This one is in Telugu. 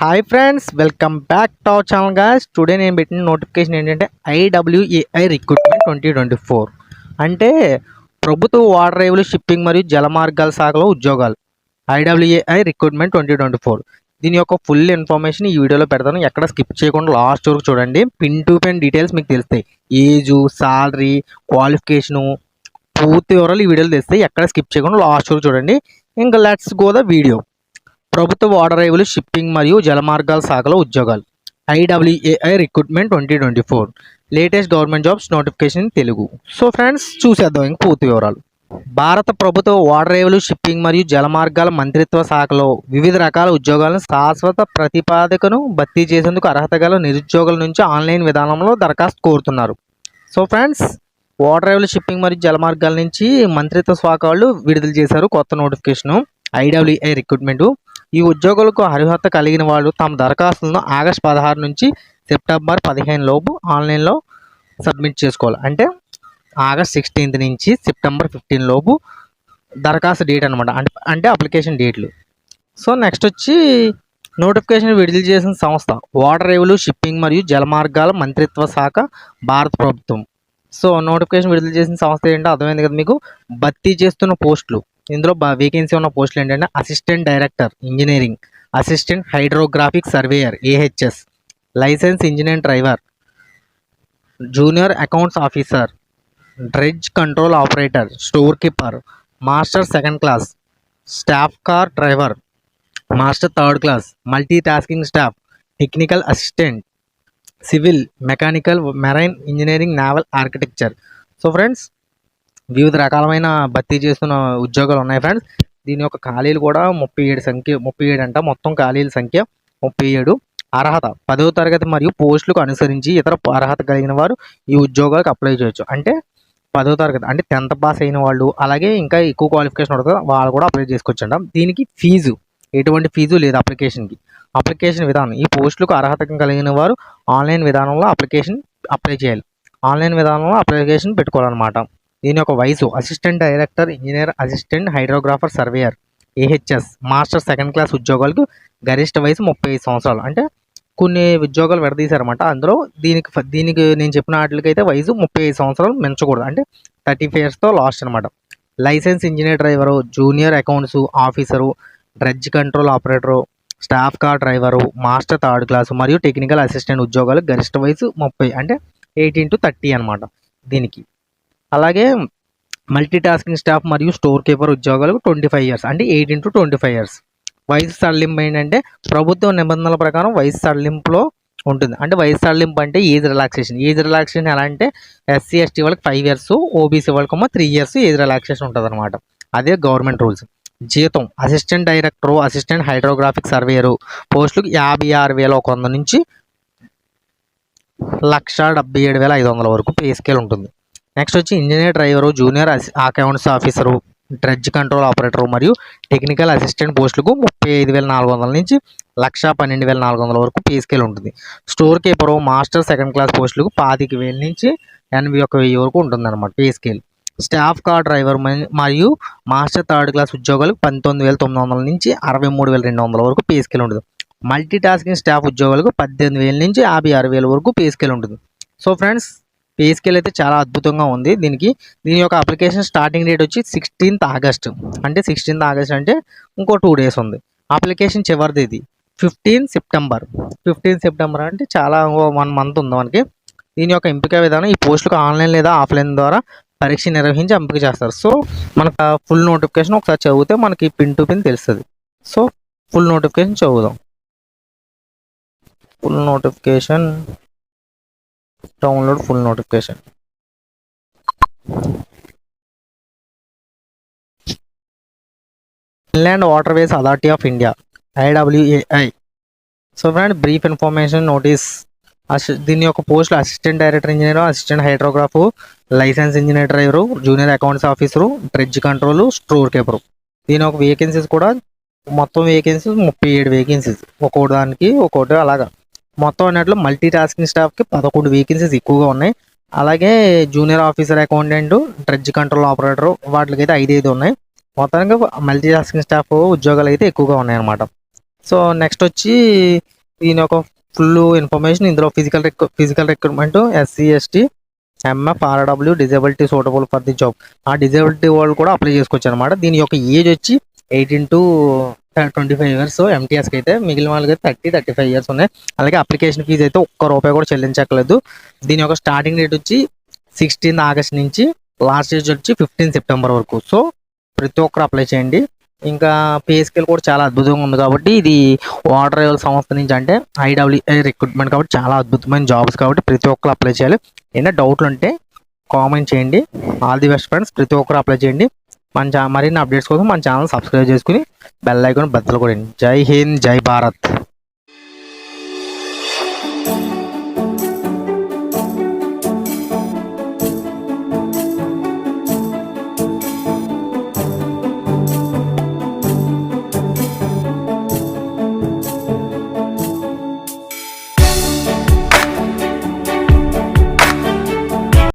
Hi friends, welcome back to our channel guys. Today నేను పెట్టిన నోటిఫికేషన్ ఏంటంటే IWAI రిక్రూట్మెంట్ 2024 అంటే ప్రభుత్వ వాటర్ రేవులు షిప్పింగ్ మరియు జలమార్గాల శాఖలో ఉద్యోగాలు. IWAI రిక్రూట్మెంట్ 2024 దీని యొక్క ఫుల్ ఇన్ఫర్మేషన్ ఈ వీడియోలో పెడతాను. ఎక్కడ స్కిప్ చేయకుండా లాస్ట్ వరకు చూడండి. పిన్ టు పిన్ డీటెయిల్స్ మీకు తెలుస్తాయి. ఏజు, సాలరీ, క్వాలిఫికేషను పూర్తి వివరాలు ఈ వీడియోలో తెలుస్తాయి. ఎక్కడ స్కిప్ చేయకుండా లాస్ట్ వరకు చూడండి. ఇంకా లెట్స్ గో ద వీడియో. ప్రభుత్వ వాటర్ రేవులు షిప్పింగ్ మరియు జలమార్గాల శాఖలో ఉద్యోగాలు. IWAI recruitment 2024 latest government jobs notification Telugu. So friends, చూసేద్దాం ఇంక పూర్తి వివరాలు. భారత ప్రభుత్వ వాటర్ రేవులు షిప్పింగ్ మరియు జలమార్గాల మంత్రిత్వ శాఖలో వివిధ రకాల ఉద్యోగాలను శాశ్వత ప్రతిపాదకను భర్తీ చేసేందుకు అర్హత గల నిరుద్యోగుల నుంచి ఆన్లైన్ విధానంలో దరఖాస్తు కోరుతున్నారు. సో ఫ్రెండ్స్, వాటర్ రేవులు షిప్పింగ్ మరియు జలమార్గాల నుంచి మంత్రిత్వ శాఖ వాళ్ళు విడుదల చేశారు కొత్త నోటిఫికేషను IWAI రిక్రూట్మెంట్. ఈ ఉద్యోగులకు అర్హత కలిగిన వాళ్ళు తమ దరఖాస్తులను ఆగస్టు 16 నుంచి సెప్టెంబర్ 15 లోపు ఆన్లైన్లో సబ్మిట్ చేసుకోవాలి. అంటే ఆగస్ట్ 16 నుంచి సెప్టెంబర్ 15 లోపు దరఖాస్తు డేట్ అనమాట. అంటే అప్లికేషన్ డేట్లు. సో నెక్స్ట్ వచ్చి నోటిఫికేషన్ విడుదల చేసిన సంస్థ వాటర్ రేవులు షిప్పింగ్ మరియు జలమార్గాల మంత్రిత్వ శాఖ, భారత ప్రభుత్వం. సో నోటిఫికేషన్ విడుదల చేసిన సంస్థ ఏంటో అర్థమైంది కదా మీకు. భర్తీ చేస్తున్న పోస్టులు, ఇందులో వేకెన్సీ ఉన్న పోస్టులు ఏంటంటే assistant director engineering, assistant hydrographic surveyor AHS, license engineer driver, junior accounts officer, dredge control operator, store keeper, master second class, staff car driver, master third class, multi tasking staff, technical assistant, civil, mechanical, marine engineering, naval architecture. So friends, వివిధ రకాలమైన భర్తీ చేస్తున్న ఉద్యోగాలు ఉన్నాయి ఫ్రెండ్స్. దీని యొక్క ఖాళీలు కూడా 37 అంట. మొత్తం ఖాళీల సంఖ్య 37. అర్హత 10వ తరగతి మరియు పోస్టులకు అనుసరించి ఇతర అర్హత కలిగిన వారు ఈ ఉద్యోగాలకు అప్లై చేయొచ్చు. అంటే 10వ తరగతి అంటే 10th పాస్ అయిన వాళ్ళు, అలాగే ఇంకా ఎక్కువ క్వాలిఫికేషన్ ఉంటుంది వాళ్ళు కూడా అప్లై చేసుకోవచ్చు అంట. దీనికి ఫీజు, ఎటువంటి ఫీజు లేదు అప్లికేషన్కి. అప్లికేషన్ విధానం, ఈ పోస్టులకు అర్హత కలిగిన వారు ఆన్లైన్ విధానంలో అప్లై చేయాలి. ఆన్లైన్ విధానంలో అప్లికేషన్ పెట్టుకోవాలన్నమాట. దీని యొక్క వయసు assistant director engineer, assistant hydrographer surveyor AHS, master second class ఉద్యోగాలకు గరిష్ట వయసు 35 సంవత్సరాలు. అంటే కొన్ని ఉద్యోగాలు విడదీశారన్నమాట. అందులో దీనికి నేను చెప్పిన వాటికైతే వయసు 35 సంవత్సరాలు మించకూడదు. అంటే 35 ఇయర్స్తో లాస్ట్ అనమాట. License engineer driver, junior accounts officer, dredge control operator, staff car driver, master third class మరియు టెక్నికల్ అసిస్టెంట్ ఉద్యోగాలకు గరిష్ట వయసు 30, అంటే 18 to 30 అనమాట దీనికి. అలాగే మల్టీ టాస్కింగ్ స్టాఫ్ మరియు స్టోర్ కీపర్ ఉద్యోగాలకు 25 ఇయర్స్, అంటే 18 to 25 ఇయర్స్. వయసు సడలింపు ఏంటంటే ప్రభుత్వ నిబంధనల ప్రకారం వయసు సడలింపులో ఉంటుంది. అంటే వయసు సడలింపు అంటే ఏజ్ రిలాక్సేషన్ ఎలా అంటే SC ST వాళ్ళకి 5 ఇయర్స్, OBC వాళ్ళకి 3 ఇయర్స్ ఏజ్ రిలాక్సేషన్ ఉంటుంది అనమాట. అదే గవర్నమెంట్ రూల్స్. జీతం assistant director, assistant hydrographic surveyor పోస్టులకు 56,100 నుంచి 1,77,500 వరకు పే స్కేల్ ఉంటుంది. నెక్స్ట్ వచ్చి engineer driver, junior accounts officer, dredge control operator మరియు టెక్నికల్ అసిస్టెంట్ పోస్టులకు 35,400 నుంచి 1,12,400 వరకు పే స్కేల్ ఉంటుంది. Store keeper, master second class పోస్టులకు 25,000 నుంచి 81,000 వరకు ఉంటుంది అనమాట pay scale. Staff car driver మరియు మాస్టర్ థర్డ్ క్లాస్ ఉద్యోగాలకు 19,900 నుంచి 63,200 వరకు పే స్కేల్ ఉంటుంది. మల్టీ టాస్కింగ్ స్టాఫ్ ఉద్యోగాలకు 18,000 నుంచి 56,000 వరకు పే స్కేల్ ఉంటుంది. సో ఫ్రెండ్స్, పే స్కేల్ అయితే చాలా అద్భుతంగా ఉంది. దీని యొక్క అప్లికేషన్ స్టార్టింగ్ డేట్ వచ్చి 16th ఆగస్ట్. అంటే 16th ఆగస్ట్ అంటే ఇంకో 2 days ఉంది. అప్లికేషన్ చివరిది ఇది 15 సెప్టెంబర్ అంటే చాలా 1 month ఉంది మనకి. దీని యొక్క ఎంపిక విధానం, ఈ పోస్టులకు ఆన్లైన్ లేదా ఆఫ్లైన్ ద్వారా పరీక్ష నిర్వహించి ఎంపిక చేస్తారు. సో మనకు ఫుల్ నోటిఫికేషన్ ఒకసారి చదివితే మనకి పిన్ టు పిన్ తెలుస్తుంది. సో ఫుల్ నోటిఫికేషన్ చదువుదాం. Full notification download full notification. Inland waterways authority of India IWAI. So friend, brief information notice. దీని యొక్క పోస్టులు assistant director engineer, assistant hydrographer, license engineer driver, junior accounts officer, dredge control, store keeper. దీని యొక్క వేకెన్సీస్ కూడా మొత్తం వేకెన్సీస్ 37 వేకెన్సీస్, ఒక్కొక్కటి దానికి ఒక్కొక్కటి అలాగా. మొత్తం అన్నట్లు మల్టీ టాస్కింగ్ స్టాఫ్కి 11 వేకెన్సీస్ ఎక్కువగా ఉన్నాయి. అలాగే junior officer accountant, dredge control operator వాటికైతే 5 ఉన్నాయి. మొత్తానికి మల్టీ టాస్కింగ్ స్టాఫ్ ఉద్యోగాలు అయితే ఎక్కువగా ఉన్నాయన్నమాట. సో నెక్స్ట్ వచ్చి దీని యొక్క ఫుల్ ఇన్ఫర్మేషన్ ఇందులో physical recruitment SC ST MF RW disability suitable for the job. ఆ డిజేబిలిటీ వాళ్ళు కూడా అప్లై చేసుకోవచ్చు అనమాట. దీని యొక్క ఏజ్ వచ్చి 18 to 25 ఇయర్స్ ఎంటీఎస్కి అయితే, మిగిలిన వాళ్ళకి 35 ఇయర్స్ ఉన్నాయి. అలాగే అప్లికేషన్ ఫీజు అయితే ₹1 కూడా చెల్లించక్కర్లేదు. దీని యొక్క స్టార్టింగ్ డేట్ వచ్చి 16 ఆగస్ట్ నుంచి లాస్ట్ డేట్ వచ్చి 15 సెప్టెంబర్ వరకు. సో ప్రతి ఒక్కరు అప్లై చేయండి. ఇంకా పే స్కేల్ కూడా చాలా అద్భుతంగా ఉంది కాబట్టి ఇది వాటర్ రైల్ సంస్థ నుంచి అంటే ఐడబ్ల్యూఏ రిక్రూట్మెంట్ కాబట్టి చాలా అద్భుతమైన జాబ్స్ కాబట్టి ప్రతి ఒక్కరు అప్లై చేయాలి. ఏమైనా డౌట్లు ఉంటే కామెంట్ చేయండి. ఆల్ ది బెస్ట్ ఫ్రెండ్స్, ప్రతి ఒక్కరు అప్లై చేయండి. మరిన్ని అప్డేట్స్ కోసం మన ఛానల్ సబ్స్క్రైబ్ చేసుకుని బెల్ ఐకాన్ బద్దలు కొడండి. జై హింద్, జై భారత్.